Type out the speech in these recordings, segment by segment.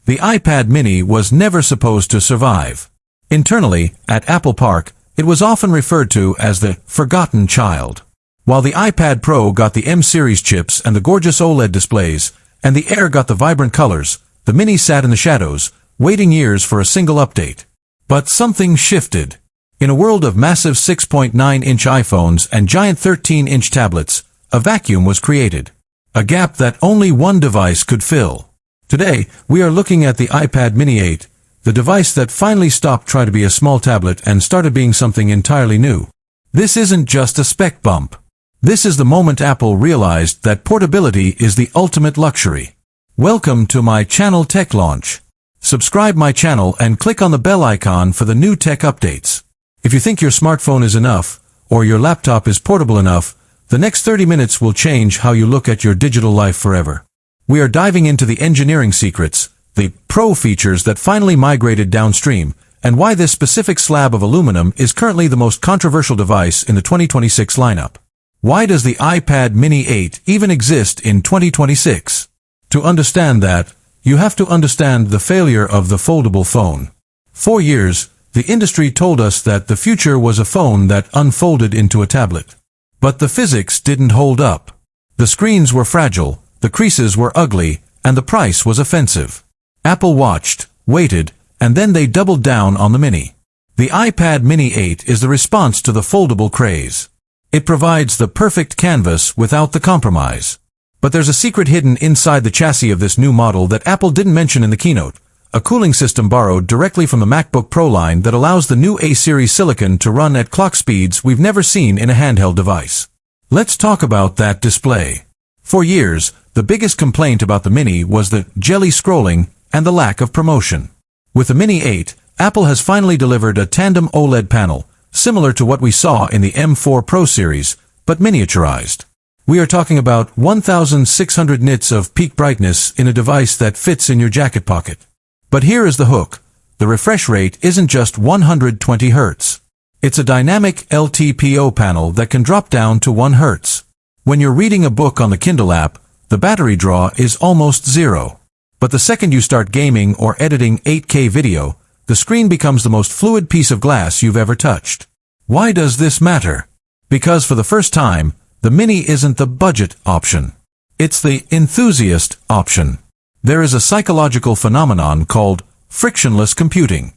The iPad mini was never supposed to survive. Internally, at Apple Park, it was often referred to as the forgotten child. While the iPad Pro got the M-series chips and the gorgeous OLED displays, and the Air got the vibrant colors, the mini sat in the shadows, waiting years for a single update. But something shifted. In a world of massive 6.9-inch iPhones and giant 13-inch tablets, a vacuum was created. A gap that only one device could fill. Today, we are looking at the iPad mini 8, the device that finally stopped trying to be a small tablet and started being something entirely new. This isn't just a spec bump. This is the moment Apple realized that portability is the ultimate luxury. Welcome to my channel Tech Launch. Subscribe my channel and click on the bell icon for the new tech updates. If you think your smartphone is enough, or your laptop is portable enough, the next 30 minutes will change how you look at your digital life forever. We are diving into the engineering secrets, the pro features that finally migrated downstream, and why this specific slab of aluminum is currently the most controversial device in the 2026 lineup. Why does the iPad mini 8 even exist in 2026? To understand that, you have to understand the failure of the foldable phone. For years, the industry told us that the future was a phone that unfolded into a tablet. But the physics didn't hold up. The screens were fragile, the creases were ugly, and the price was offensive. Apple watched, waited, and then they doubled down on the mini. The iPad mini 8 is the response to the foldable craze. It provides the perfect canvas without the compromise. But there's a secret hidden inside the chassis of this new model that Apple didn't mention in the keynote. A cooling system borrowed directly from the MacBook Pro line that allows the new A-series silicon to run at clock speeds we've never seen in a handheld device. Let's talk about that display. For years, the biggest complaint about the Mini was the jelly scrolling and the lack of promotion. With the Mini 8, Apple has finally delivered a tandem OLED panel, similar to what we saw in the M4 Pro series, but miniaturized. We are talking about 1,600 nits of peak brightness in a device that fits in your jacket pocket. But here is the hook. The refresh rate isn't just 120 Hz. It's a dynamic LTPO panel that can drop down to 1 Hz. When you're reading a book on the Kindle app, the battery draw is almost zero. But the second you start gaming or editing 8K video, the screen becomes the most fluid piece of glass you've ever touched. Why does this matter? Because for the first time, the Mini isn't the budget option. It's the enthusiast option. There is a psychological phenomenon called frictionless computing.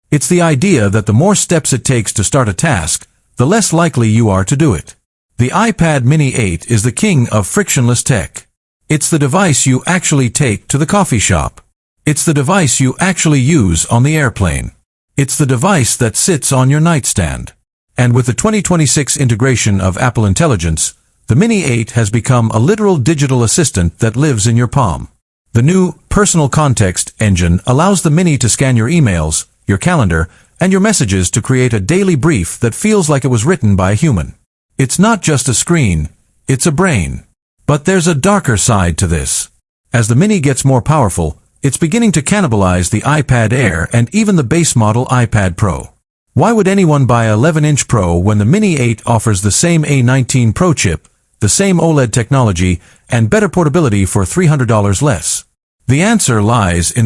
It's the idea that the more steps it takes to start a task, the less likely you are to do it. The iPad mini 8 is the king of frictionless tech. It's the device you actually take to the coffee shop. It's the device you actually use on the airplane. It's the device that sits on your nightstand. And with the 2026 integration of Apple Intelligence, the Mini 8 has become a literal digital assistant that lives in your palm. The new Personal Context engine allows the Mini to scan your emails, your calendar, and your messages to create a daily brief that feels like it was written by a human. It's not just a screen, it's a brain. But there's a darker side to this. As the Mini gets more powerful, it's beginning to cannibalize the iPad Air and even the base model iPad Pro. Why would anyone buy an 11-inch Pro when the Mini 8 offers the same A19 Pro chip, the same OLED technology, and better portability for $300 less? The answer lies in the